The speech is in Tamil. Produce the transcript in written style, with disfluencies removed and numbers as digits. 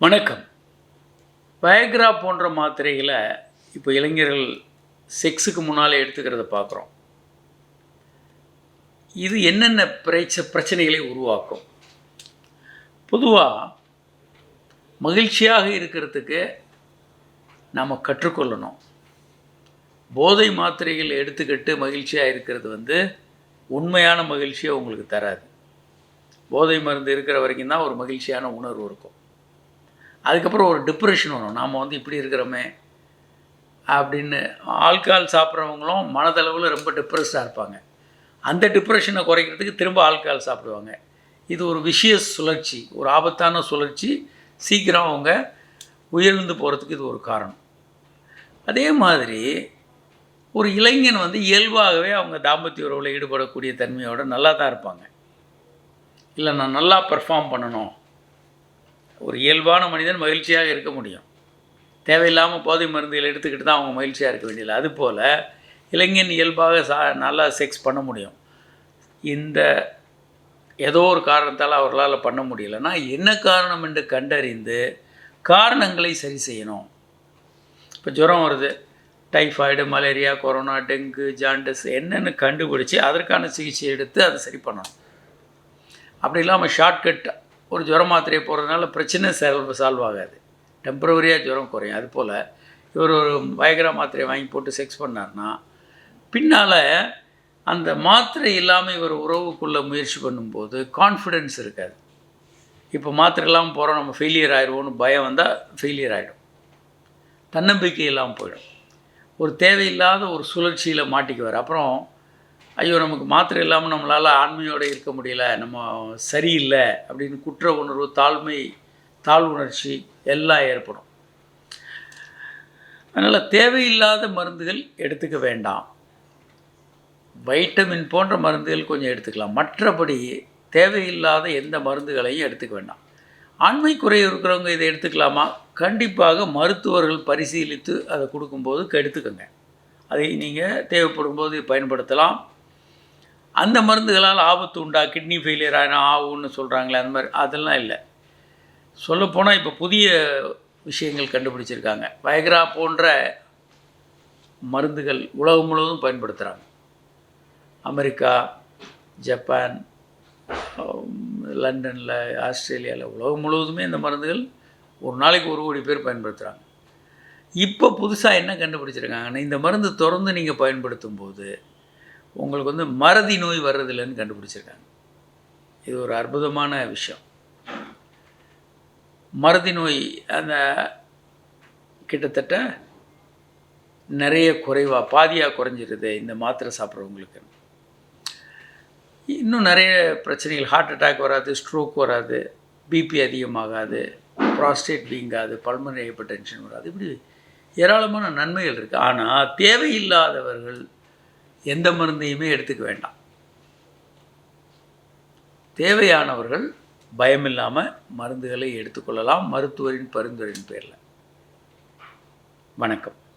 வணக்கம். வயக்ரா போன்ற மாத்திரைகளை இப்போ இளைஞர்கள் செக்ஸுக்கு முன்னாலே எடுத்துக்கிறத பார்க்குறோம். இது என்னென்ன பிரச்சனைகளை உருவாக்கும்? பொதுவாக மகிழ்ச்சியாக இருக்கிறதுக்கு நாம் கற்றுக்கொள்ளணும். போதை மாத்திரைகள் எடுத்துக்கிட்டு மகிழ்ச்சியாக இருக்கிறது உண்மையான மகிழ்ச்சியை உங்களுக்கு தராது. போதை மருந்து இருக்கிற வரைக்கும் தான் ஒரு மகிழ்ச்சியான உணர்வு இருக்கும். அதுக்கப்புறம் ஒரு டிப்ரெஷன் வரும். நாம் இப்படி இருக்கிறோமே அப்படின்னு. ஆல்கஹால் சாப்பிட்றவங்களும் மனதளவில் ரொம்ப டிப்ரெஸ்டாக இருப்பாங்க. அந்த டிப்ரெஷனை குறைக்கிறதுக்கு திரும்ப ஆல்கஹால் சாப்பிடுவாங்க. இது ஒரு விஷியஸ் சுழற்சி, ஒரு ஆபத்தான சுழற்சி. சீக்கிரம் அவங்க உயர்ந்து போகிறதுக்கு இது ஒரு காரணம். அதே மாதிரி ஒரு இளைஞன் இயல்பாகவே அவங்க தாம்பத்திய உறவில் ஈடுபடக்கூடிய தன்மையோடு நல்லா தான் இருப்பாங்க. இல்லை, நான் நல்லா பெர்ஃபார்ம் பண்ணணும். ஒரு இயல்பான மனிதன் மகிழ்ச்சியாக இருக்க முடியும். தேவையில்லாமல் போதை மருந்துகள் எடுத்துக்கிட்டு தான் அவங்க மகிழ்ச்சியாக இருக்க வேண்டியதில்லை. அதுபோல் இளைஞன் இயல்பாக நல்லா செக்ஸ் பண்ண முடியும். இந்த ஏதோ ஒரு காரணத்தால் அவர்களால் பண்ண முடியலைன்னா என்ன காரணம் என்று கண்டறிந்து காரணங்களை சரி செய்யணும். இப்போ ஜுரம் வருது, typhoid, malaria, corona, dengue, jaundice என்னென்னு கண்டுபிடிச்சி அதற்கான சிகிச்சை எடுத்து அதை சரி பண்ணணும். அப்படி இல்லாமல் ஷார்ட்கட் ஒரு ஜுரம் மாத்திரையை போடுறதுனால பிரச்சனை சால்வ் ஆகாது. டெம்பரவரியாக ஜுரம் குறையும். அதுபோல் இவர் ஒரு வயக்ரா மாத்திரையை வாங்கி போட்டு செக்ஸ் பண்ணார்னா பின்னால் அந்த மாத்திரை இல்லாமல் இவர் உறவுக்குள்ளே முயற்சி பண்ணும்போது கான்ஃபிடென்ஸ் இருக்காது. இப்போ மாத்திரை இல்லாமல் போகிறோம், நம்ம ஃபெயிலியர் ஆகிடுவோன்னு பயம் வந்தால் ஃபெயிலியர் ஆகிடும். தன்னம்பிக்கை இல்லாமல் போயிடும். ஒரு தேவையில்லாத ஒரு சுழற்சியில் மாட்டிக்குவார். அப்புறம் ஐயோ, நமக்கு மாத்திரை இல்லாமல் நம்மளால் ஆண்மையோடு இருக்க முடியல, நம்ம சரியில்லை அப்படின்னு குற்ற உணர்வு, தாழ்வுணர்ச்சி எல்லாம் ஏற்படும். அதனால் தேவையில்லாத மருந்துகள் எடுத்துக்க வேண்டாம். வைட்டமின் போன்ற மருந்துகள் கொஞ்சம் எடுத்துக்கலாம். மற்றபடி தேவையில்லாத எந்த மருந்துகளையும் எடுத்துக்க வேண்டாம். ஆண்மை குறை இருக்கிறவங்க இதை எடுத்துக்கலாமா? கண்டிப்பாக மருத்துவர்கள் பரிசீலித்து அதை கொடுக்கும்போது எடுத்துக்கோங்க. அதை நீங்கள் தேவைப்படும் போது பயன்படுத்தலாம். அந்த மருந்துகளால் ஆபத்து உண்டா, கிட்னி ஃபெயிலியர் ஆகும்னு சொல்கிறாங்களே, அந்த மாதிரி அதெல்லாம் இல்லை. சொல்லப்போனால் இப்போ புதிய விஷயங்கள் கண்டுபிடிச்சிருக்காங்க. வயக்ரா போன்ற மருந்துகள் உலகம் முழுவதும் பயன்படுத்துகிறாங்க. அமெரிக்கா, ஜப்பான், லண்டனில், ஆஸ்திரேலியாவில், உலகம் முழுவதுமே இந்த மருந்துகள் ஒரு நாளைக்கு 1 கோடி பேர் பயன்படுத்துகிறாங்க. இப்போ புதுசாக என்ன கண்டுபிடிச்சிருக்காங்கன்னா, இந்த மருந்து தொடர்ந்து நீங்கள் பயன்படுத்தும் போது உங்களுக்கு மறதி நோய் வர்றதில்லைன்னு கண்டுபிடிச்சிருக்காங்க. இது ஒரு அற்புதமான விஷயம். மறதி நோய் அந்த கிட்டத்தட்ட நிறைய பாதியாக குறைஞ்சிருது இந்த மாத்திரை சாப்பிட்றவங்களுக்கு. இன்னும் நிறைய பிரச்சனைகள், ஹார்ட் அட்டாக் வராது, ஸ்ட்ரோக் வராது, பிபி அதிகமாகாது, ப்ராஸ்டேட் வீங்காது, பல்மனரி ஹைப்பர் டென்ஷன் வராது. இப்படி ஏராளமான நன்மைகள் இருக்குது. ஆனால் தேவையில்லாதவர்கள் எந்த மருந்தையுமே எடுத்துக்க வேண்டாம். தேவையானவர்கள் பயமில்லாமல் மருந்துகளை எடுத்துக்கொள்ளலாம், மருத்துவரின் பரிந்துரையின் பேரில். வணக்கம்.